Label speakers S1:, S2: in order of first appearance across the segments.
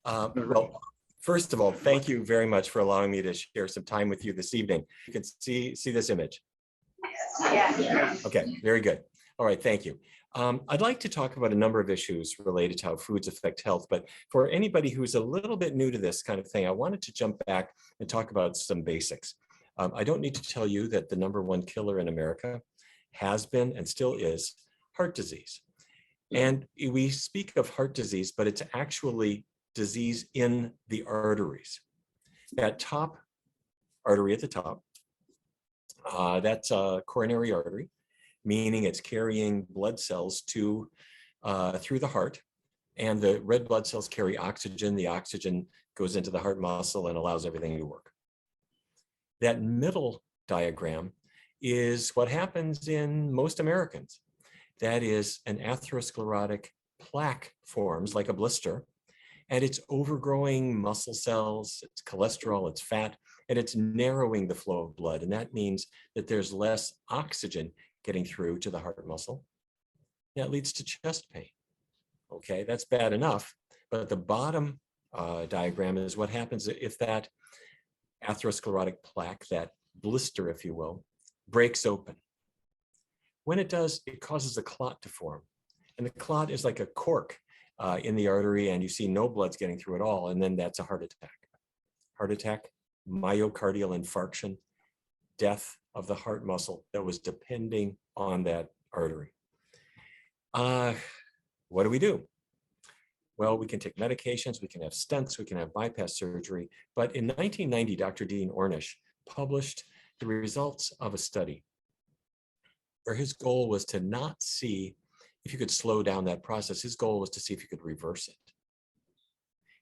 S1: Well, first of all, thank you very much for allowing me to share some time with you this evening. You can see this image.
S2: Yeah.
S1: Okay, very good. All right, thank you. I'd like to talk about a number of issues related to how foods affect health, but for anybody who's a little bit new to this kind of thing, I wanted to jump back and talk about some basics. I don't need to tell you that the #1 killer in America has been and still is heart disease. And we speak of heart disease, but it's actually disease in the arteries. That top artery at the top, that's a coronary artery, meaning it's carrying blood cells through the heart, and the red blood cells carry oxygen. The oxygen goes into the heart muscle and allows everything to work. That middle diagram is what happens in most Americans. That is, an atherosclerotic plaque forms like a blister, and it's overgrowing muscle cells, it's cholesterol, it's fat, and it's narrowing the flow of blood. And that means that there's less oxygen getting through to the heart muscle. That leads to chest pain. Okay, that's bad enough, but the bottom diagram is what happens if that atherosclerotic plaque, that blister, if you will, breaks open. When it does, it causes a clot to form. And the clot is like a cork in the artery, and you see no blood's getting through at all, and then that's a heart attack. Heart attack, myocardial infarction, death of the heart muscle that was depending on that artery. What do we do? Well, we can take medications, we can have stents, we can have bypass surgery. But in 1990, Dr. Dean Ornish published the results of a study where his goal was to not see if you could slow down that process. His goal was to see if you could reverse it.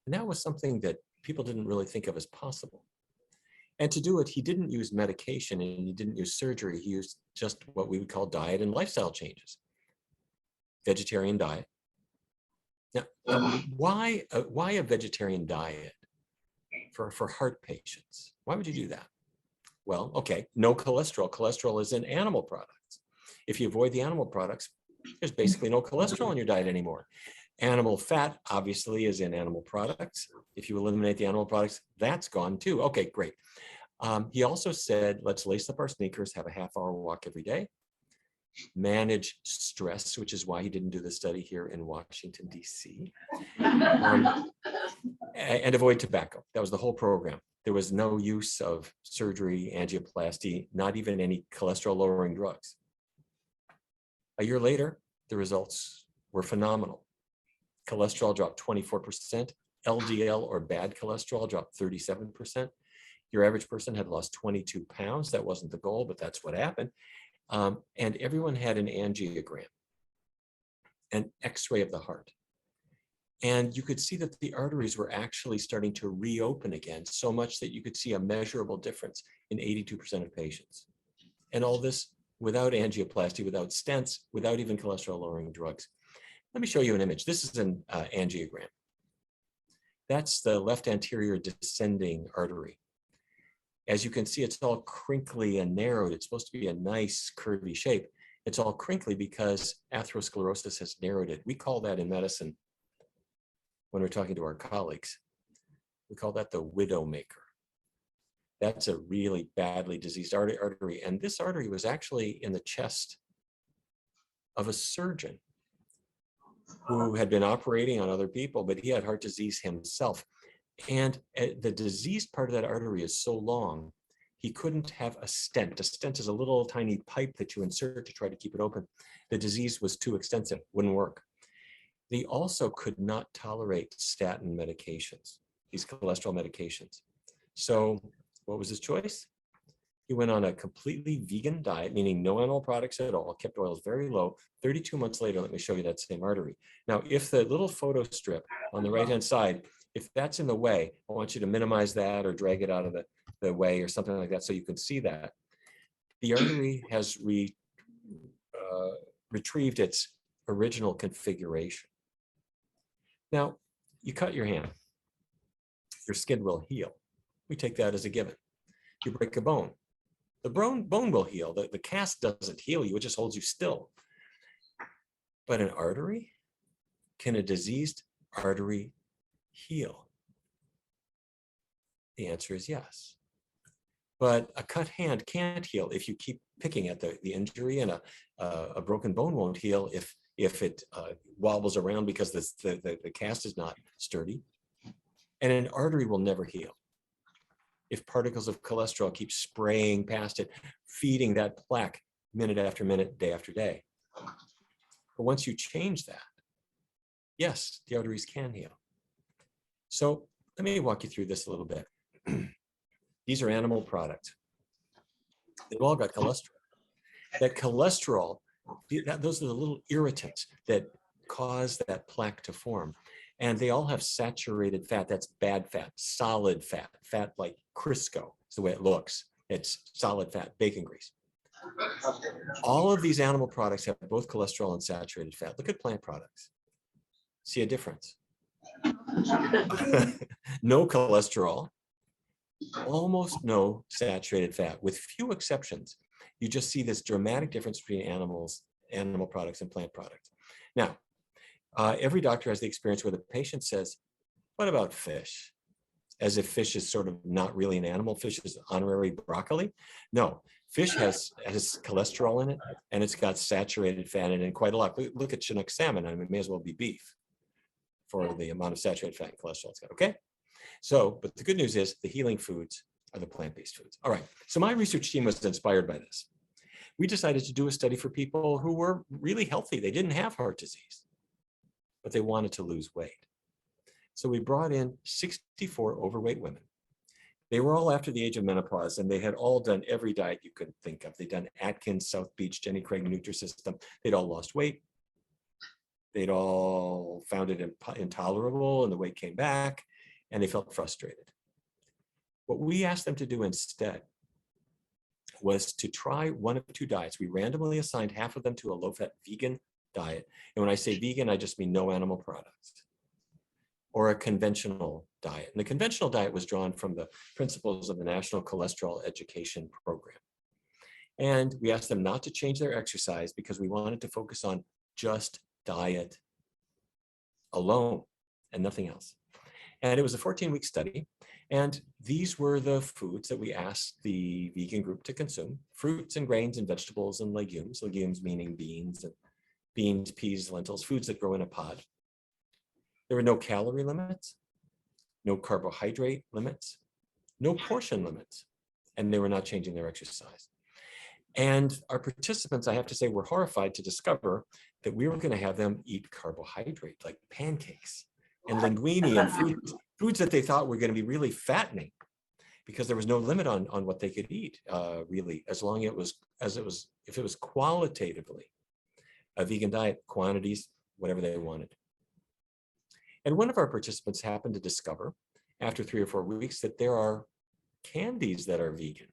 S1: And that was something that people didn't really think of as possible. And to do it, he didn't use medication and he didn't use surgery. He used just what we would call diet and lifestyle changes. Vegetarian diet. Now, why a vegetarian diet for heart patients? Why would you do that? Well, okay, no cholesterol. Cholesterol is in animal products. If you avoid the animal products, there's basically no cholesterol in your diet anymore. Animal fat, obviously, is in animal products. If you eliminate the animal products, that's gone too. Okay, great. He also said, let's lace up our sneakers, have a half-hour walk every day, manage stress, which is why he didn't do the study here in Washington, D.C., and avoid tobacco. That was the whole program. There was no use of surgery, angioplasty, not even any cholesterol-lowering drugs. A year later, the results were phenomenal. Cholesterol dropped 24%. LDL, or bad cholesterol, dropped 37%. Your average person had lost 22 pounds. That wasn't the goal, but that's what happened. And everyone had an angiogram, an X-ray of the heart. And you could see that the arteries were actually starting to reopen again, so much that you could see a measurable difference in 82% of patients. And all this without angioplasty, without stents, without even cholesterol-lowering drugs. Let me show you an image. This is an angiogram. That's the left anterior descending artery. As you can see, it's all crinkly and narrowed. It's supposed to be a nice curvy shape. It's all crinkly because atherosclerosis has narrowed it. We call that in medicine, when we're talking to our colleagues, we call that the widowmaker. That's a really badly diseased artery. And this artery was actually in the chest of a surgeon who had been operating on other people, but he had heart disease himself. And the diseased part of that artery is so long, he couldn't have a stent. A stent is a little tiny pipe that you insert to try to keep it open. The disease was too extensive, wouldn't work. He also could not tolerate statin medications, these cholesterol medications. So what was his choice? He went on a completely vegan diet, meaning no animal products at all, kept oils very low. 32 months later, let me show you that same artery. Now, if the little photo strip on the right-hand side, if that's in the way, I want you to minimize that or drag it out of the way or something like that so you can see that. The artery has retrieved its original configuration. Now, you cut your hand, your skin will heal. We take that as a given. You break a bone, the bone will heal. The cast doesn't heal you, it just holds you still. But an artery? Can a diseased artery heal? The answer is yes. But a cut hand can't heal if you keep picking at the injury, and a broken bone won't heal if it wobbles around because the cast is not sturdy. And an artery will never heal if particles of cholesterol keep spraying past it, feeding that plaque minute after minute, day after day. But once you change that, yes, the arteries can heal. So let me walk you through this a little bit. These are animal products. They've all got cholesterol. That cholesterol, those are the little irritants that cause that plaque to form. And they all have saturated fat. That's bad fat, solid fat, fat like Crisco is the way it looks. It's solid fat, bacon grease. All of these animal products have both cholesterol and saturated fat. Look at plant products. See a difference? No cholesterol, almost no saturated fat, with few exceptions. You just see this dramatic difference between animal products and plant products. Now, every doctor has the experience where the patient says, what about fish? As if fish is sort of not really an animal. Fish is honorary broccoli. No, fish has cholesterol in it, and it's got saturated fat in it, and quite a lot. Look at Chinook salmon. I mean, it may as well be beef for the amount of saturated fat and cholesterol it's got, okay? So, but the good news is the healing foods are the plant-based foods. All right, so my research team was inspired by this. We decided to do a study for people who were really healthy. They didn't have heart disease, but they wanted to lose weight. So we brought in 64 overweight women. They were all after the age of menopause, and they had all done every diet you could think of. They'd done Atkins, South Beach, Jenny Craig Nutrisystem. They'd all lost weight. They'd all found it intolerable, and the weight came back, and they felt frustrated. What we asked them to do instead was to try one of two diets. We randomly assigned half of them to a low-fat vegan diet. And when I say vegan, I just mean no animal products, or a conventional diet. And the conventional diet was drawn from the principles of the National Cholesterol Education Program. And we asked them not to change their exercise because we wanted to focus on just diet alone and nothing else. And it was a 14-week study. And these were the foods that we asked the vegan group to consume: fruits and grains and vegetables and legumes, legumes meaning beans, peas, lentils, foods that grow in a pod. There were no calorie limits, no carbohydrate limits, no portion limits, and they were not changing their exercise. And our participants, I have to say, were horrified to discover that we were going to have them eat carbohydrate, like pancakes and linguine and foods that they thought were going to be really fattening, because there was no limit on what they could eat, really, as long as if it was qualitatively a vegan diet, quantities, whatever they wanted. And one of our participants happened to discover, after 3 or 4 weeks, that there are candies that are vegan.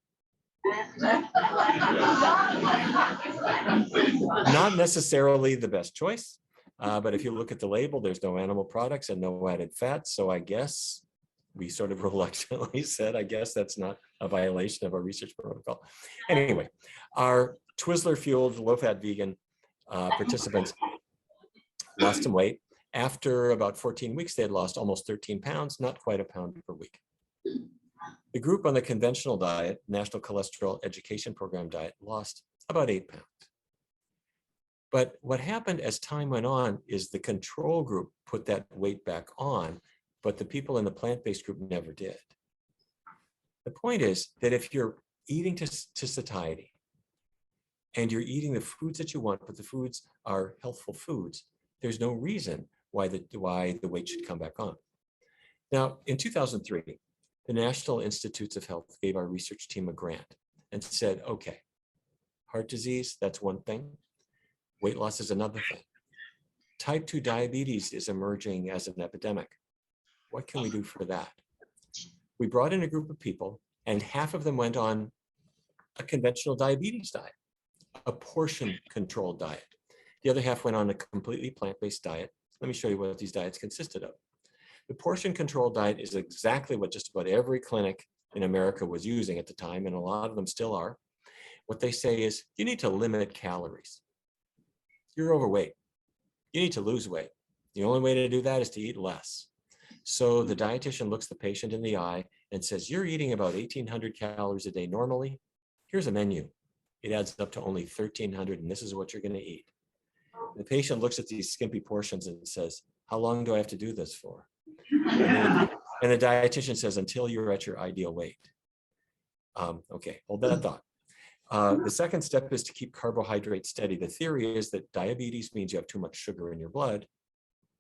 S1: Not necessarily the best choice, but if you look at the label, there's no animal products and no added fat. So I guess we sort of reluctantly said, I guess that's not a violation of our research protocol. Anyway, our Twizzler-fueled low-fat vegan participants lost some weight. After about 14 weeks, they had lost almost 13 pounds, not quite a pound per week. The group on the conventional diet, National Cholesterol Education Program diet, lost about 8 pounds. But what happened as time went on is the control group put that weight back on, but the people in the plant-based group never did. The point is that if you're eating to satiety and you're eating the foods that you want, but the foods are healthful foods, there's no reason why the weight should come back on. Now, in 2003, the National Institutes of Health gave our research team a grant and said, okay, heart disease, that's one thing. Weight loss is another thing. Type 2 diabetes is emerging as an epidemic. What can we do for that? We brought in a group of people, and half of them went on a conventional diabetes diet, a portion-controlled diet. The other half went on a completely plant-based diet. Let me show you what these diets consisted of. The portion-controlled diet is exactly what just about every clinic in America was using at the time, and a lot of them still are. What they say is, you need to limit calories. You're overweight. You need to lose weight. The only way to do that is to eat less. So the dietitian looks the patient in the eye and says, you're eating about 1,800 calories a day normally. Here's a menu. It adds up to only 1,300, and this is what you're going to eat. The patient looks at these skimpy portions and says, how long do I have to do this for? And the dietitian says, until you're at your ideal weight. Okay, hold that thought. The second step is to keep carbohydrates steady. The theory is that diabetes means you have too much sugar in your blood,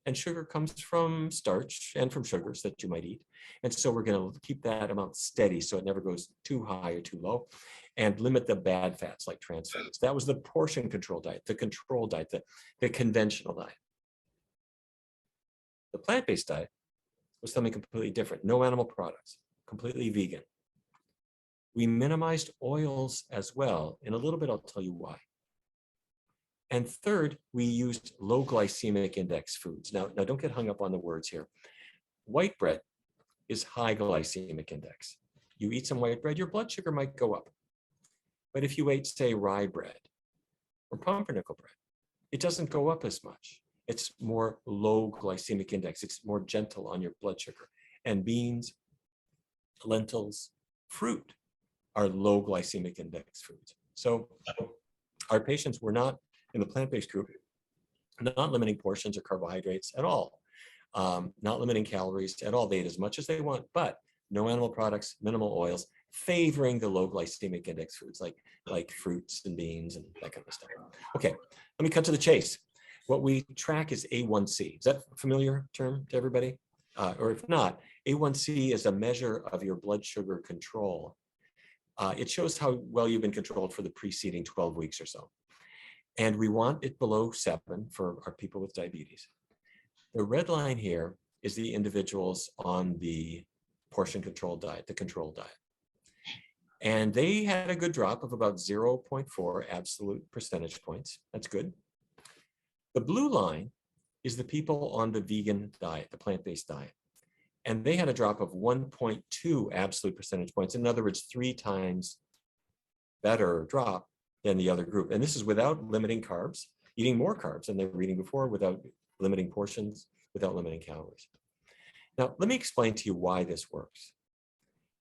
S1: and sugar comes from starch and from sugars that you might eat. And so we're going to keep that amount steady so it never goes too high or too low, and limit the bad fats like trans fats. That was the portion control diet, the control diet, the conventional diet. The plant-based diet was something completely different. No animal products, completely vegan. We minimized oils as well. In a little bit, I'll tell you why. And third, we used low glycemic index foods. Now don't get hung up on the words here. White bread is high glycemic index. You eat some white bread, your blood sugar might go up. But if you ate, say, rye bread or pumpernickel bread, it doesn't go up as much. It's more low glycemic index. It's more gentle on your blood sugar. And beans, lentils, fruit are low glycemic index foods. So our patients were not, in the plant-based group, not limiting portions or carbohydrates at all, not limiting calories at all. They ate as much as they want, but no animal products, minimal oils, favoring the low glycemic index foods like fruits and beans and that kind of stuff. Okay, let me cut to the chase. What we track is A1C. Is that a familiar term to everybody? Or if not, A1C is a measure of your blood sugar control. It shows how well you've been controlled for the preceding 12 weeks or so. And we want it below 7 for our people with diabetes. The red line here is the individuals on the portion control diet, the control diet. And they had a good drop of about 0.4 absolute percentage points. That's good. The blue line is the people on the vegan diet, the plant-based diet. And they had a drop of 1.2 absolute percentage points. In other words, 3 times better drop than the other group. And this is without limiting carbs, eating more carbs than they were eating before, without limiting portions, without limiting calories. Now, let me explain to you why this works.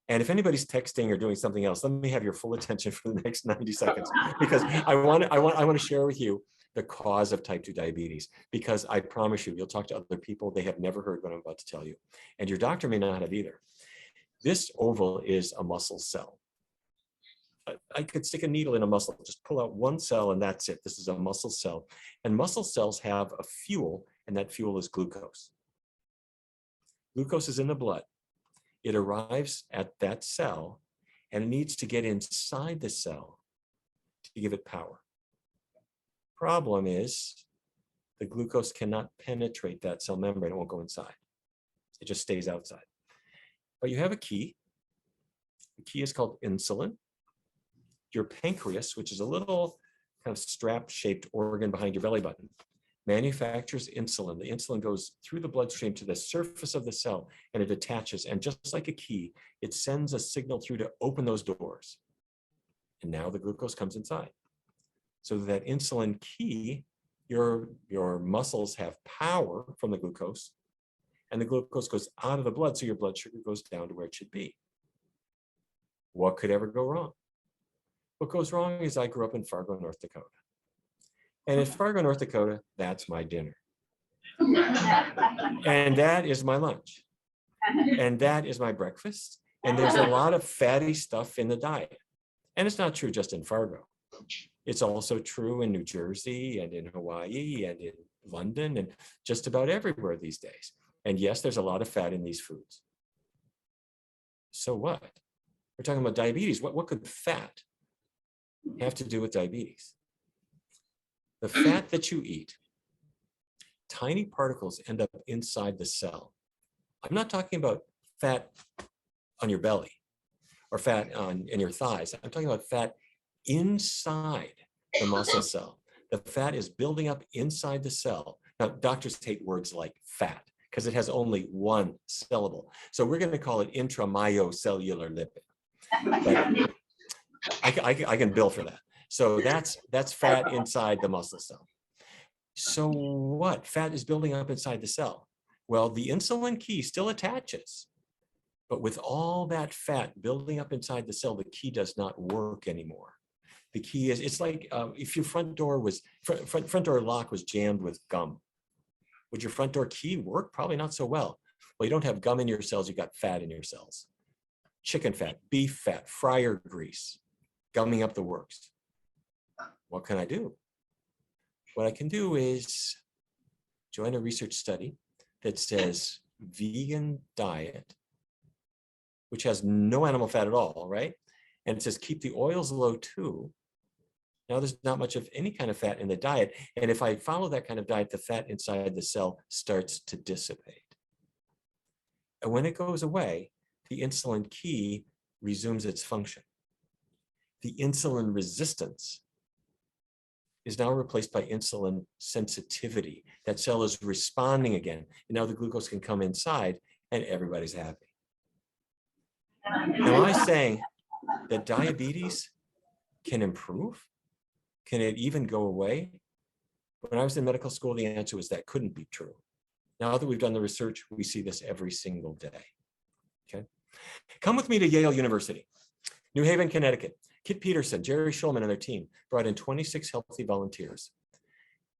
S1: And if anybody's texting or doing something else, let me have your full attention for the next 90 seconds, because I want to share with you the cause of type 2 diabetes, because I promise you, you'll talk to other people, they have never heard what I'm about to tell you. And your doctor may not have either. This oval is a muscle cell. I could stick a needle in a muscle, just pull out one cell and that's it. This is a muscle cell. And muscle cells have a fuel, and that fuel is glucose. Glucose is in the blood. It arrives at that cell, and it needs to get inside the cell to give it power. Problem is, the glucose cannot penetrate that cell membrane. It won't go inside. It just stays outside. But you have a key. The key is called insulin. Your pancreas, which is a little kind of strap-shaped organ behind your belly button, manufactures insulin. The insulin goes through the bloodstream to the surface of the cell, and it attaches. And just like a key, it sends a signal through to open those doors. And now the glucose comes inside. So that insulin key, your muscles have power from the glucose, and the glucose goes out of the blood, so your blood sugar goes down to where it should be. What could ever go wrong? What goes wrong is I grew up in Fargo, North Dakota. And in Fargo, North Dakota, that's my dinner. And that is my lunch. And that is my breakfast. And there's a lot of fatty stuff in the diet. And it's not true just in Fargo. It's also true in New Jersey and in Hawaii and in London and just about everywhere these days. And yes, there's a lot of fat in these foods. So what? We're talking about diabetes. What could fat have to do with diabetes? The fat that you eat, tiny particles end up inside the cell. I'm not talking about fat on your belly or fat in your thighs. I'm talking about fat inside the muscle cell. The fat is building up inside the cell. Now, doctors hate words like fat because it has only one syllable. So we're going to call it intramyocellular lipid. But I can bill for that. So that's fat inside the muscle cell. So what? Fat is building up inside the cell. Well, the insulin key still attaches. But with all that fat building up inside the cell, the key does not work anymore. The key is, it's like if your front door lock was jammed with gum. Would your front door key work? Probably not so well. Well, you don't have gum in your cells, you got fat in your cells. Chicken fat, beef fat, fryer grease, gumming up the works. What can I do? What I can do is join a research study that says vegan diet, which has no animal fat at all, right? And it says keep the oils low too. Now there's not much of any kind of fat in the diet. And if I follow that kind of diet, the fat inside the cell starts to dissipate. And when it goes away, the insulin key resumes its function. The insulin resistance is now replaced by insulin sensitivity. That cell is responding again. And now the glucose can come inside and everybody's happy. Am I saying that diabetes can improve? Can it even go away? When I was in medical school, the answer was that couldn't be true. Now that we've done the research, we see this every single day. Okay, come with me to Yale University, New Haven, Connecticut. Kit Peterson, Jerry Schulman and their team brought in 26 healthy volunteers.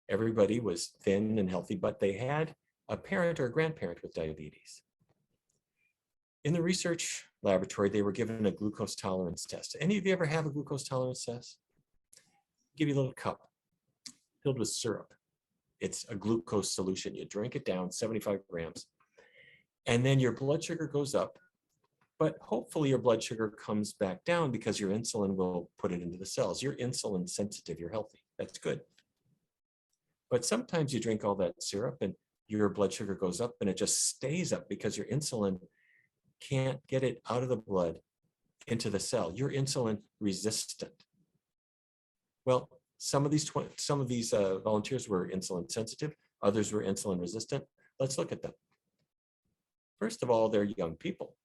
S1: Everybody was thin and healthy, but they had a parent or a grandparent with diabetes. In the research laboratory, they were given a glucose tolerance test. Any of you ever have a glucose tolerance test? Give you a little cup filled with syrup. It's a glucose solution. You drink it down, 75 grams, and then your blood sugar goes up, but hopefully your blood sugar comes back down because your insulin will put it into the cells. You're insulin sensitive, you're healthy. That's good. But sometimes you drink all that syrup and your blood sugar goes up and it just stays up because your insulin can't get it out of the blood into the cell. You're insulin resistant. Well, some of these volunteers were insulin sensitive, others were insulin resistant. Let's look at them. First of all, they're young people,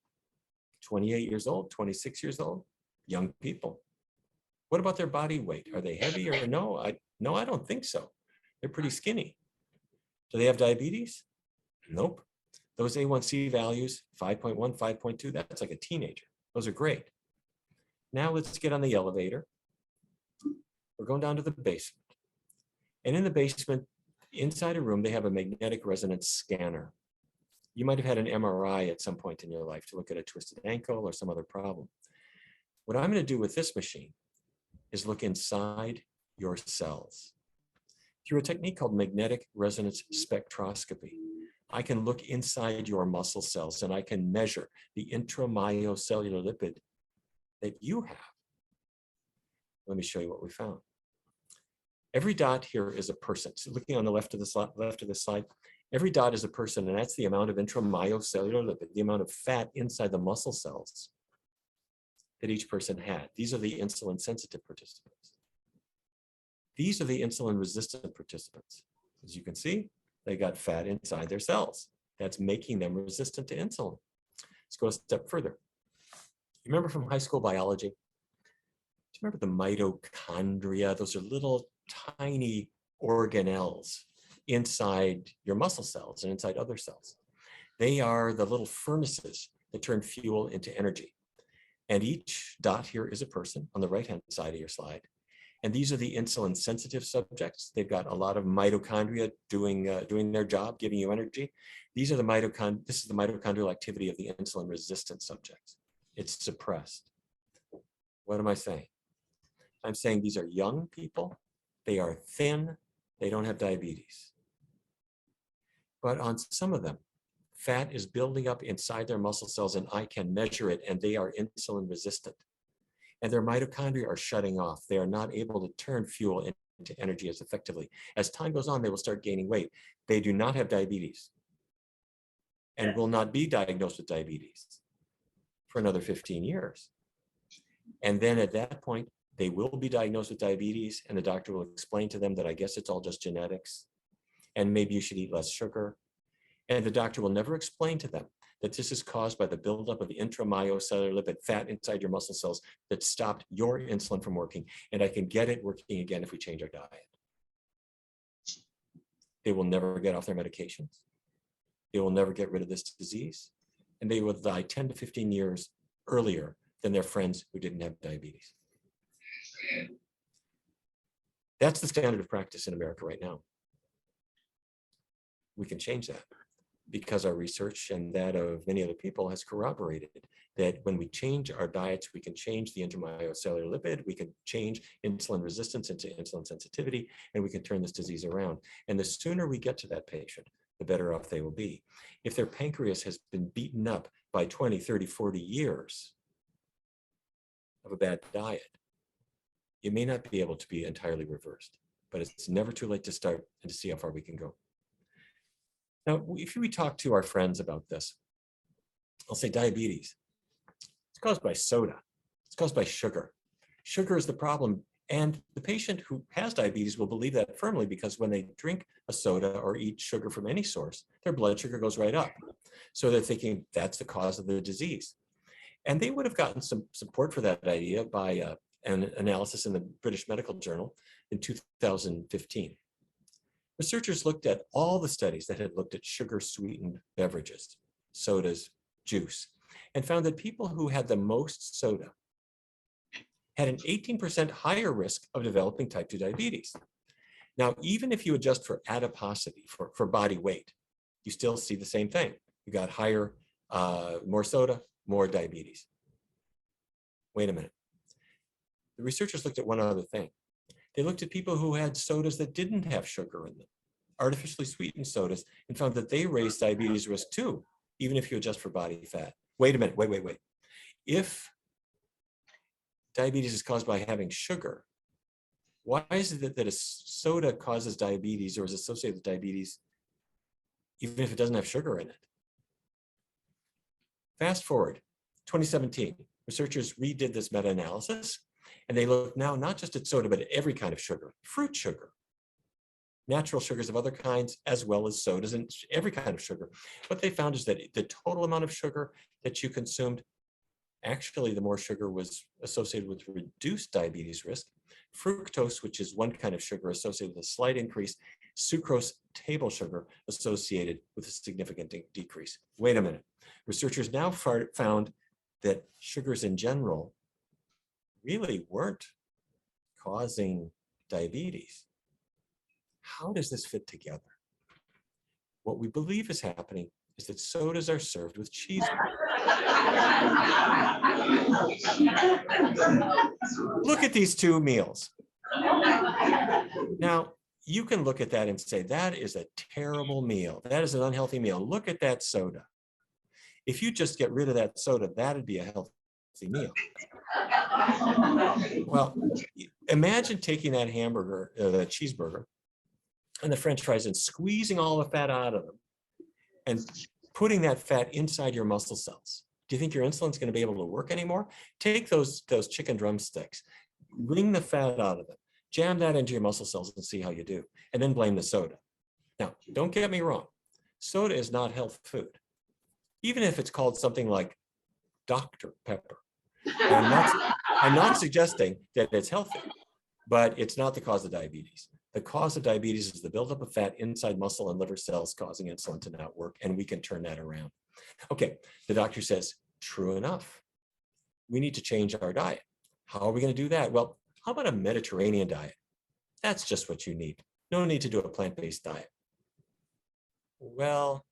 S1: 28 years old, 26 years old, young people. What about their body weight? Are they heavy or no? I don't think so. They're pretty skinny. Do they have diabetes? Nope. Those A1C values, 5.1, 5.2, that's like a teenager. Those are great. Now let's get on the elevator. We're going down to the basement. And in the basement, inside a room, they have a magnetic resonance scanner. You might have had an MRI at some point in your life to look at a twisted ankle or some other problem. What I'm going to do with this machine is look inside your cells. Through a technique called magnetic resonance spectroscopy, I can look inside your muscle cells and I can measure the intramyocellular lipid that you have. Let me show you what we found. Every dot here is a person. So looking on the left of the slide, every dot is a person, and that's the amount of intramyocellular lipid, the amount of fat inside the muscle cells that each person had. These are the insulin sensitive participants. These are the insulin resistant participants. As you can see, they got fat inside their cells. That's making them resistant to insulin. Let's go a step further. You remember from high school biology? Do you remember the mitochondria? Those are little tiny organelles inside your muscle cells and inside other cells. They are the little furnaces that turn fuel into energy. And each dot here is a person on the right-hand side of your slide. And these are the insulin sensitive subjects. They've got a lot of mitochondria doing their job, giving you energy. This is the mitochondrial activity of the insulin resistant subjects. It's suppressed. What am I saying? I'm saying these are young people. They are thin. They don't have diabetes. But on some of them, fat is building up inside their muscle cells and I can measure it and they are insulin resistant. And their mitochondria are shutting off. They are not able to turn fuel into energy as effectively. As time goes on, they will start gaining weight. They do not have diabetes and will not be diagnosed with diabetes for another 15 years. And then at that point, they will be diagnosed with diabetes and the doctor will explain to them that I guess it's all just genetics and maybe you should eat less sugar. And the doctor will never explain to them that this is caused by the buildup of the intramyocellular lipid fat inside your muscle cells that stopped your insulin from working. And I can get it working again if we change our diet. They will never get off their medications. They will never get rid of this disease. and they will die 10 to 15 years earlier than their friends who didn't have diabetes. That's the standard of practice in America right now. We can change that because our research and that of many other people has corroborated that when we change our diets, we can change the intramyocellular lipid, we can change insulin resistance into insulin sensitivity, and we can turn this disease around. And the sooner we get to that patient, the better off they will be. If their pancreas has been beaten up by 20, 30, 40 years of a bad diet, it may not be able to be entirely reversed, but it's never too late to start and to see how far we can go. Now, if we talk to our friends about this, I'll say diabetes. It's caused by soda. It's caused by sugar. Sugar is the problem. And the patient who has diabetes will believe that firmly because when they drink a soda or eat sugar from any source, their blood sugar goes right up. So they're thinking that's the cause of the disease. And they would have gotten some support for that idea by an analysis in the British Medical Journal in 2015. Researchers looked at all the studies that had looked at sugar-sweetened beverages, sodas, juice, and found that people who had the most soda had an 18% higher risk of developing type 2 diabetes. Now, even if you adjust for adiposity, for body weight, you still see the same thing. You got higher, more soda, more diabetes. Wait a minute. The researchers looked at one other thing. They looked at people who had sodas that didn't have sugar in them, artificially sweetened sodas, and found that they raised diabetes risk too, even if you adjust for body fat. Wait a minute, wait. If diabetes is caused by having sugar, why is it that a soda causes diabetes or is associated with diabetes, even if it doesn't have sugar in it? Fast forward, 2017, researchers redid this meta-analysis, and they look now not just at soda, but at every kind of sugar, fruit sugar, natural sugars of other kinds, as well as sodas and every kind of sugar. What they found is that the total amount of sugar that you consumed, actually the more sugar was associated with reduced diabetes risk. Fructose, which is one kind of sugar associated with a slight increase, sucrose, table sugar, associated with a significant decrease. Wait a minute. Researchers now found that sugars in general really weren't causing diabetes. How does this fit together? What we believe is happening is that sodas are served with cheese. Look at these two meals. Now, you can look at that and say, that is a terrible meal. That is an unhealthy meal. Look at that soda. If you just get rid of that soda, that'd be a healthy meal. Well, imagine taking that hamburger, that cheeseburger, and the French fries and squeezing all the fat out of them and putting that fat inside your muscle cells. Do you think your insulin's going to be able to work anymore? Take those chicken drumsticks, wring the fat out of them, jam that into your muscle cells and see how you do, and then blame the soda. Now, don't get me wrong. Soda is not health food, even if it's called something like Dr. Pepper. I'm not suggesting that it's healthy, but it's not the cause of diabetes. The cause of diabetes is the buildup of fat inside muscle and liver cells causing insulin to not work, and we can turn that around. Okay, the doctor says, true enough, we need to change our diet. How are we going to do that? Well, how about a Mediterranean diet? That's just what you need. No need to do a plant-based diet. Well,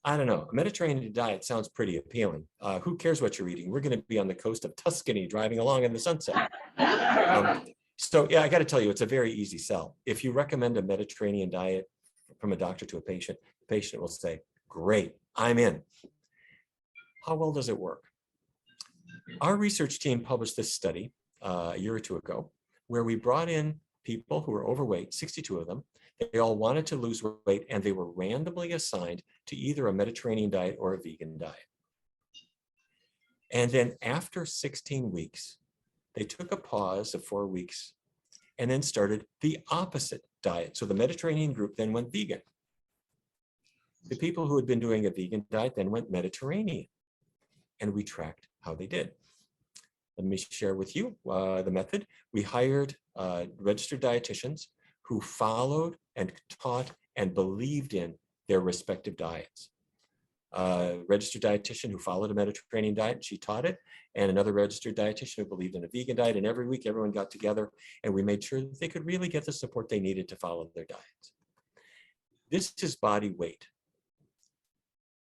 S1: I don't know. A Mediterranean diet sounds pretty appealing. Who cares what you're eating? We're going to be on the coast of Tuscany driving along in the sunset. So yeah, I got to tell you, it's a very easy sell. If you recommend a Mediterranean diet from a doctor to a patient, the patient will say, great, I'm in. How well does it work? Our research team published this study a year or two ago, where we brought in people who were overweight, 62 of them. They all wanted to lose weight, and they were randomly assigned to either a Mediterranean diet or a vegan diet. And then after 16 weeks, they took a pause of 4 weeks and then started the opposite diet. So the Mediterranean group then went vegan. The people who had been doing a vegan diet then went Mediterranean, and we tracked how they did. Let me share with you the method. We hired registered dietitians who followed and taught and believed in their respective diets. a registered dietitian who followed a Mediterranean diet, she taught it, and another registered dietitian who believed in a vegan diet. And every week, everyone got together and we made sure that they could really get the support they needed to follow their diets. This is body weight.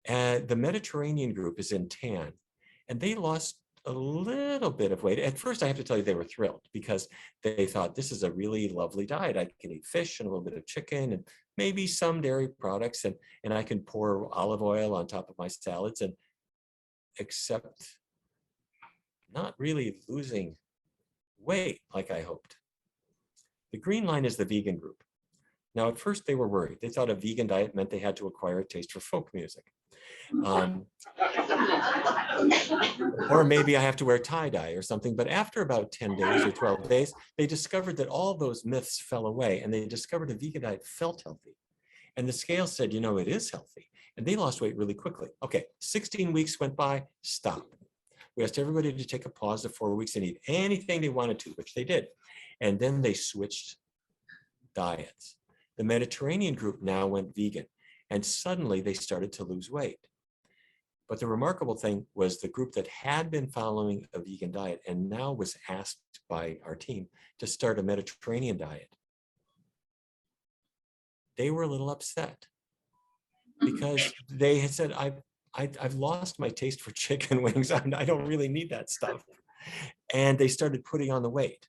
S1: The Mediterranean group is in tan, and they lost a little bit of weight. At first, I have to tell you, they were thrilled because they thought, this is a really lovely diet. I can eat fish and a little bit of chicken and maybe some dairy products, and I can pour olive oil on top of my salads, and except not really losing weight like I hoped. The green line is the vegan group. Now, at first they were worried. They thought a vegan diet meant they had to acquire a taste for folk music. Or maybe I have to wear tie-dye or something. But after about 10 days or 12 days, they discovered that all those myths fell away, and they discovered a vegan diet felt healthy. And the scale said, you know, it is healthy. And they lost weight really quickly. Okay, 16 weeks went by, stop. We asked everybody to take a pause of 4 weeks and eat anything they wanted to, which they did. And then they switched diets. The Mediterranean group now went vegan, and suddenly they started to lose weight. But the remarkable thing was the group that had been following a vegan diet and now was asked by our team to start a Mediterranean diet. They were a little upset because they had said, I've lost my taste for chicken wings. I don't really need that stuff. And they started putting on the weight.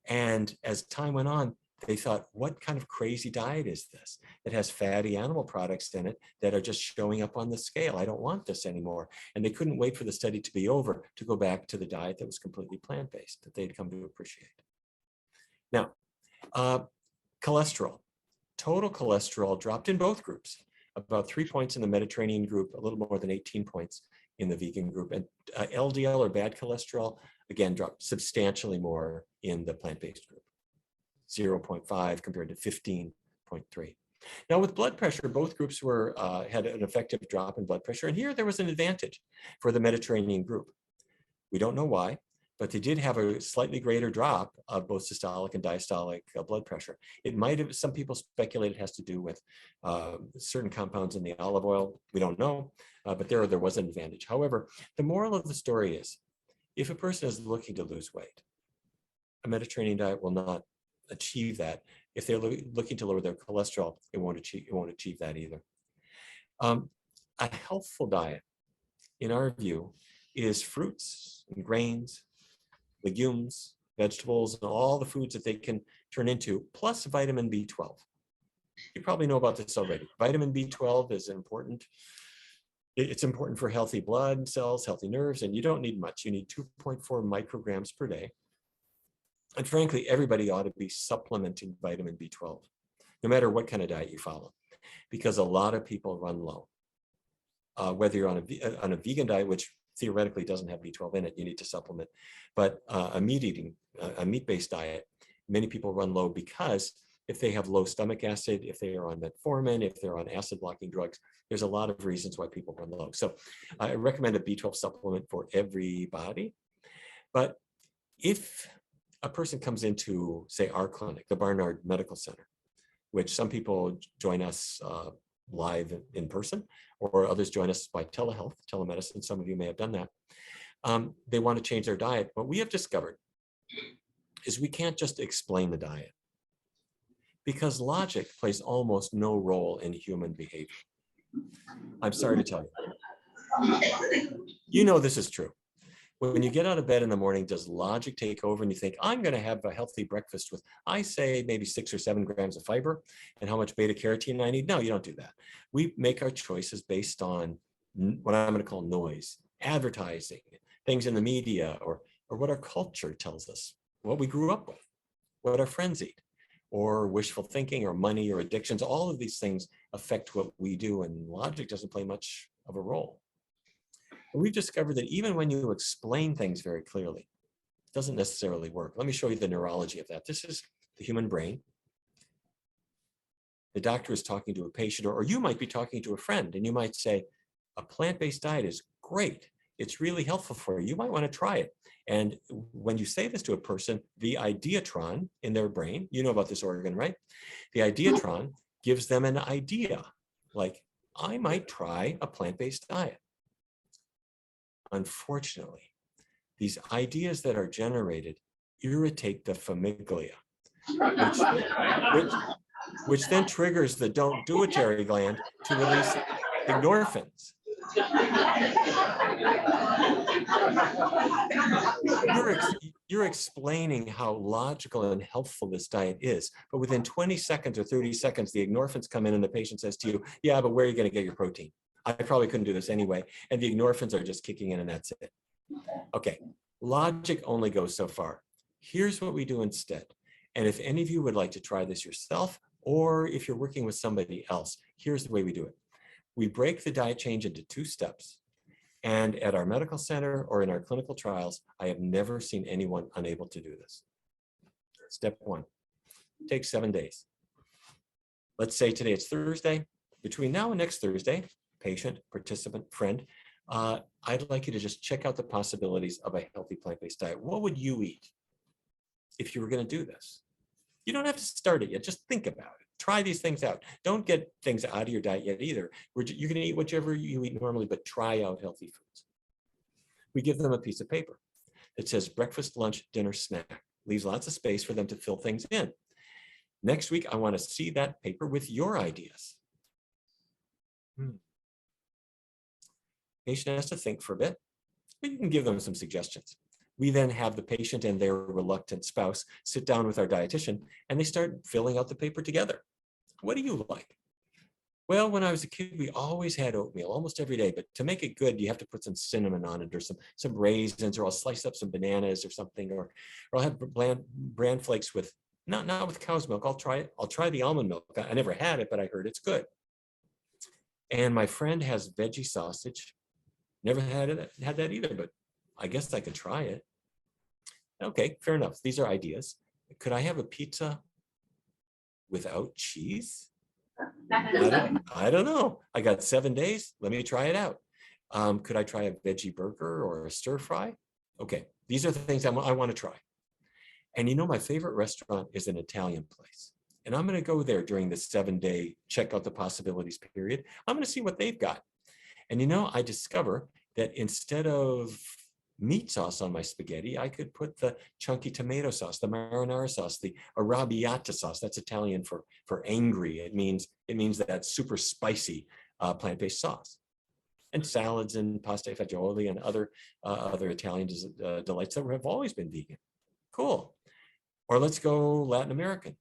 S1: And as time went on, they thought, what kind of crazy diet is this that has fatty animal products in it that are just showing up on the scale? I don't want this anymore. And they couldn't wait for the study to be over to go back to the diet that was completely plant-based, that they'd come to appreciate. Now, cholesterol. Total cholesterol dropped in both groups, about 3 points in the Mediterranean group, a little more than 18 points in the vegan group. And LDL, or bad cholesterol, again, dropped substantially more in the plant-based group. 0.5 compared to 15.3. Now with blood pressure, both groups had an effective drop in blood pressure. And here there was an advantage for the Mediterranean group. We don't know why, but they did have a slightly greater drop of both systolic and diastolic blood pressure. It might have, some people speculate it has to do with certain compounds in the olive oil. We don't know, but there was an advantage. However, the moral of the story is, if a person is looking to lose weight, a Mediterranean diet will not achieve that. If they're looking to lower their cholesterol, it won't achieve that either. A healthful diet, in our view, is fruits and grains, legumes, vegetables, and all the foods that they can turn into, plus vitamin B12. You probably know about this already. Vitamin B12 is important. It's important for healthy blood cells, healthy nerves, and you don't need much. You need 2.4 micrograms per day. And frankly, everybody ought to be supplementing vitamin B12, no matter what kind of diet you follow, because a lot of people run low. Whether you're on a vegan diet, which theoretically doesn't have B12 in it, you need to supplement. But a meat-based diet, many people run low because if they have low stomach acid, if they are on metformin, if they're on acid-blocking drugs, there's a lot of reasons why people run low. So I recommend a B12 supplement for everybody. But if a person comes into, say, our clinic, the Barnard Medical Center, which some people join us live in person, or others join us by telemedicine. Some of you may have done that. They want to change their diet. What we have discovered is we can't just explain the diet, because logic plays almost no role in human behavior. I'm sorry to tell you. You know this is true. When you get out of bed in the morning, does logic take over and you think, I'm going to have a healthy breakfast with, I say, maybe 6 or 7 grams of fiber and how much beta carotene I need? No, you don't do that. We make our choices based on what I'm going to call noise, advertising, things in the media, or what our culture tells us, what we grew up with, what our friends eat, or wishful thinking, or money, or addictions. All of these things affect what we do, and logic doesn't play much of a role. And we've discovered that even when you explain things very clearly, it doesn't necessarily work. Let me show you the neurology of that. This is the human brain. The doctor is talking to a patient, or you might be talking to a friend, and you might say, a plant-based diet is great. It's really helpful for you. You might want to try it. And when you say this to a person, the ideatron in their brain, you know about this organ, right? The ideatron gives them an idea, like, I might try a plant-based diet. Unfortunately, these ideas that are generated irritate the famiglia, which then triggers the don't do-atory gland to release endorphins. You're explaining how logical and helpful this diet is, but within 20 seconds or 30 seconds, the endorphins come in and the patient says to you, yeah, but where are you going to get your protein? I probably couldn't do this anyway. And the endorphins are just kicking in and that's it. Okay, logic only goes so far. Here's what we do instead. And if any of you would like to try this yourself, or if you're working with somebody else, here's the way we do it. We break the diet change into 2 steps. And at our medical center or in our clinical trials, I have never seen anyone unable to do this. Step 1, takes 7 days. Let's say today it's Thursday. Between now and next Thursday, patient, participant, friend, I'd like you to just check out the possibilities of a healthy plant-based diet. What would you eat if you were going to do this? You don't have to start it yet. Just think about it. Try these things out. Don't get things out of your diet yet either. You're going to eat whichever you eat normally, but try out healthy foods. We give them a piece of paper that says breakfast, lunch, dinner, snack. Leaves lots of space for them to fill things in. Next week, I want to see that paper with your ideas. Patient has to think for a bit, but you can give them some suggestions. We then have the patient and their reluctant spouse sit down with our dietitian and they start filling out the paper together. What do you like? Well, when I was a kid, we always had oatmeal almost every day, but to make it good, you have to put some cinnamon on it or some raisins, or I'll slice up some bananas or something, or I'll have bran flakes with, not with cow's milk. I'll try it. I'll try the almond milk. I never had it, but I heard it's good. And my friend has veggie sausage. Never had that either, but I guess I could try it. Okay, fair enough. These are ideas. Could I have a pizza without cheese? I don't know. I got 7 days. Let me try it out. Could I try a veggie burger or a stir fry? Okay, these are the things I want to try. And you know, my favorite restaurant is an Italian place. And I'm going to go there during the 7-day check out the possibilities period. I'm going to see what they've got. And you know, I discover that instead of meat sauce on my spaghetti, I could put the chunky tomato sauce, the marinara sauce, the arrabbiata sauce. That's Italian for angry. It means that super spicy plant-based sauce. And salads and pasta e fagioli and other Italian delights that have always been vegan. Cool. Or let's go Latin American.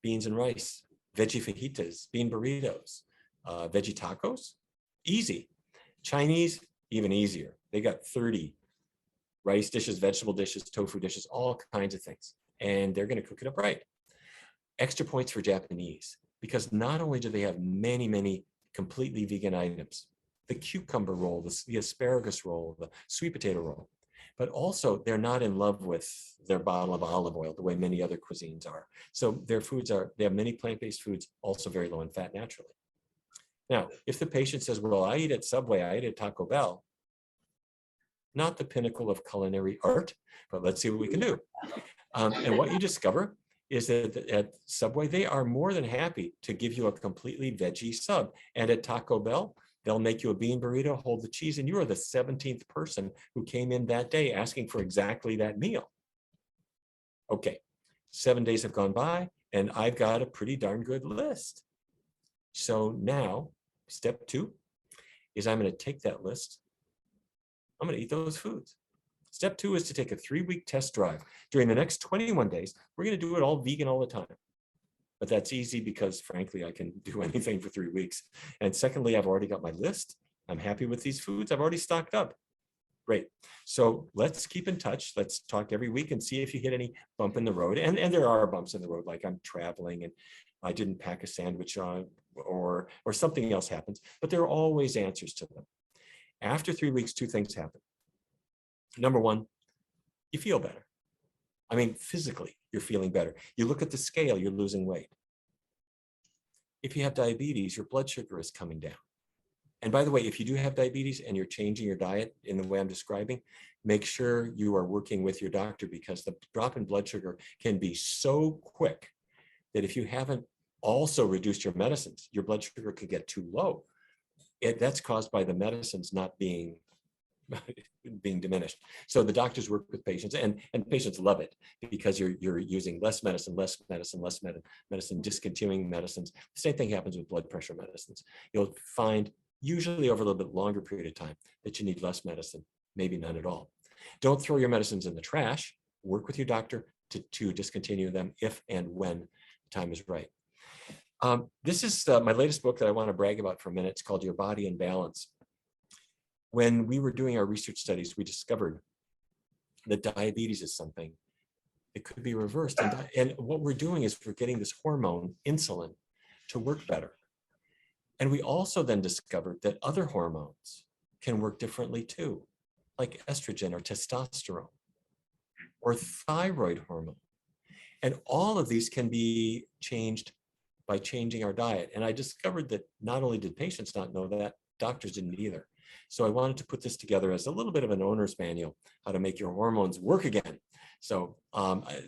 S1: Beans and rice, veggie fajitas, bean burritos, veggie tacos. Easy. Chinese, even easier. They got 30 rice dishes, vegetable dishes, tofu dishes, all kinds of things. And they're going to cook it up right. Extra points for Japanese, because not only do they have many, many completely vegan items, the cucumber roll, the asparagus roll, the sweet potato roll, but also they're not in love with their bottle of olive oil the way many other cuisines are. So their foods they have many plant-based foods, also very low in fat naturally. Now, if the patient says, well, I eat at Subway, I eat at Taco Bell, not the pinnacle of culinary art, but let's see what we can do. And what you discover is that at Subway, they are more than happy to give you a completely veggie sub. And at Taco Bell, they'll make you a bean burrito, hold the cheese, and you are the 17th person who came in that day asking for exactly that meal. Okay, 7 days have gone by, and I've got a pretty darn good list. So now, step 2 is I'm going to take that list. I'm going to eat those foods. Step 2 is to take a 3-week test drive. During the next 21 days, we're going to do it all vegan all the time. But that's easy because, frankly, I can do anything for 3 weeks. And secondly, I've already got my list. I'm happy with these foods. I've already stocked up. Great. So let's keep in touch. Let's talk every week and see if you hit any bump in the road. And there are bumps in the road, like I'm traveling and I didn't pack a sandwich on, or something else happens. But there are always answers to them. After 3 weeks, 2 things happen. Number 1, you feel better. I mean, physically, you're feeling better. You look at the scale, you're losing weight. If you have diabetes, your blood sugar is coming down. And by the way, if you do have diabetes and you're changing your diet in the way I'm describing, make sure you are working with your doctor, because the drop in blood sugar can be so quick that if you haven't also reduced your medicines, your blood sugar could get too low. That's caused by the medicines not being diminished. So the doctors work with patients, and patients love it because you're using less medicine, discontinuing medicines. The same thing happens with blood pressure medicines. You'll find usually over a little bit longer period of time that you need less medicine, maybe none at all. Don't throw your medicines in the trash. Work with your doctor to discontinue them if and when the time is right. This is my latest book that I want to brag about for a minute. It's called Your Body in Balance. When we were doing our research studies, we discovered that diabetes is something that could be reversed. And what we're doing is we're getting this hormone, insulin, to work better. And we also then discovered that other hormones can work differently too, like estrogen or testosterone or thyroid hormone. And all of these can be changed by changing our diet. And I discovered that not only did patients not know that, doctors didn't either. So I wanted to put this together as a little bit of an owner's manual, how to make your hormones work again. So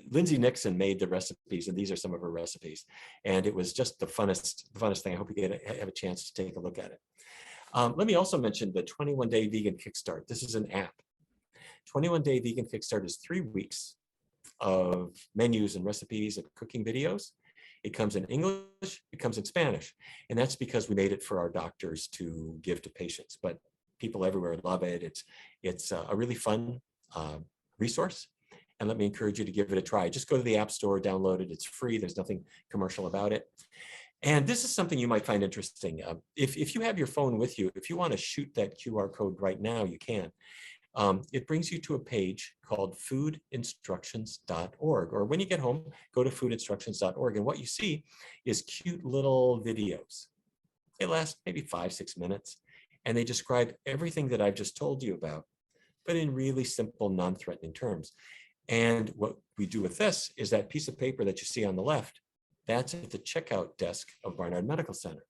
S1: Lindsay Nixon made the recipes, and these are some of her recipes. And it was just the funnest thing. I hope you have a chance to take a look at it. Let me also mention the 21-Day Vegan Kickstart. This is an app. 21-Day Vegan Kickstart is 3 weeks of menus and recipes and cooking videos. It comes in English, it comes in Spanish. And that's because we made it for our doctors to give to patients. But people everywhere love it. It's a really fun resource. And let me encourage you to give it a try. Just go to the App Store, download it. It's free. There's nothing commercial about it. And this is something you might find interesting. If you have your phone with you, if you want to shoot that QR code right now, you can. It brings you to a page called foodinstructions.org. Or when you get home, go to foodinstructions.org. And what you see is cute little videos. They last maybe 5-6 minutes. And they describe everything that I've just told you about, but in really simple, non-threatening terms. And what we do with this is that piece of paper that you see on the left, that's at the checkout desk of Barnard Medical Center.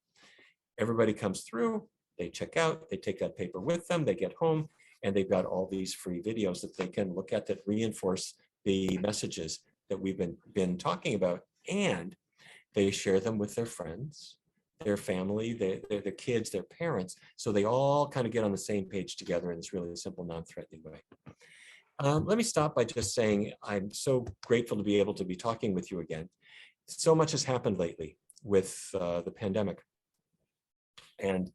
S1: Everybody comes through, they check out, they take that paper with them, they get home, and they've got all these free videos that they can look at that reinforce the messages that we've been talking about. And they share them with their friends, their family, their kids, their parents, so they all kind of get on the same page together in this really simple, non-threatening way. Let me stop by just saying I'm so grateful to be able to be talking with you again. So much has happened lately with the pandemic. And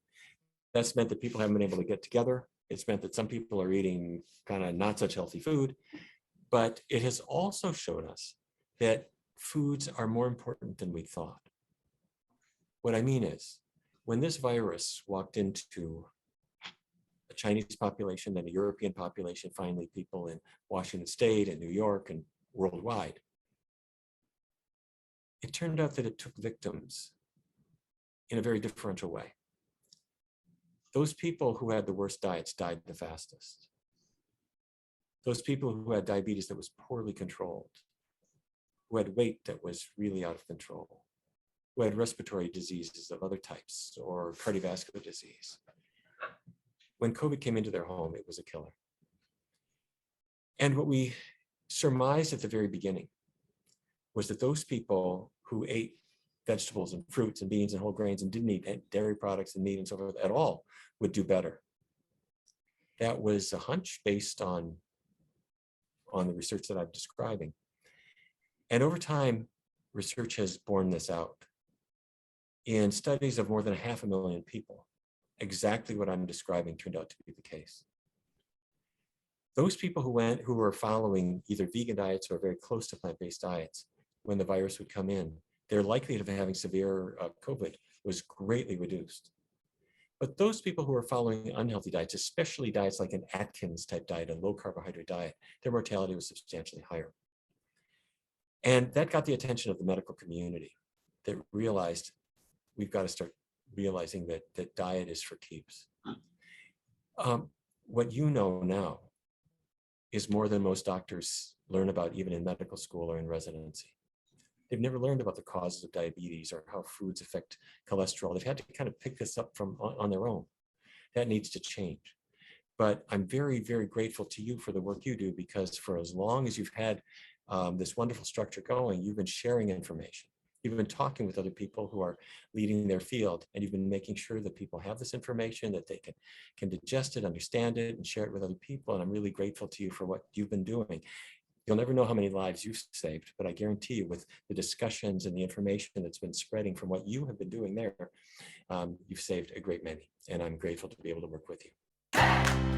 S1: that's meant that people haven't been able to get together. It's meant that some people are eating kind of not such healthy food. But it has also shown us that foods are more important than we thought. What I mean is, when this virus walked into a Chinese population, then a European population, finally people in Washington State and New York and worldwide, it turned out that it took victims in a very differential way. Those people who had the worst diets died the fastest. Those people who had diabetes that was poorly controlled, who had weight that was really out of control, who had respiratory diseases of other types or cardiovascular disease. When COVID came into their home, it was a killer. And what we surmised at the very beginning was that those people who ate vegetables and fruits and beans and whole grains and didn't eat dairy products and meat and so forth at all would do better. That was a hunch based on the research that I'm describing. And over time, research has borne this out. In studies of more than 500,000 people, exactly what I'm describing turned out to be the case. Those people who were following either vegan diets or very close to plant-based diets, when the virus would come in, their likelihood of having severe COVID was greatly reduced. But those people who are following unhealthy diets, especially diets like an Atkins type diet, a low carbohydrate diet, their mortality was substantially higher. And that got the attention of the medical community that realized we've got to start realizing that diet is for keeps. What you know now is more than most doctors learn about even in medical school or in residency. They've never learned about the causes of diabetes or how foods affect cholesterol. They've had to kind of pick this up on their own. That needs to change. But I'm very, very grateful to you for the work you do, because for as long as you've had this wonderful structure going, you've been sharing information. You've been talking with other people who are leading their field, and you've been making sure that people have this information, that they can digest it, understand it, and share it with other people. And I'm really grateful to you for what you've been doing. You'll never know how many lives you've saved, but I guarantee you, with the discussions and the information that's been spreading from what you have been doing there, you've saved a great many. And I'm grateful to be able to work with you.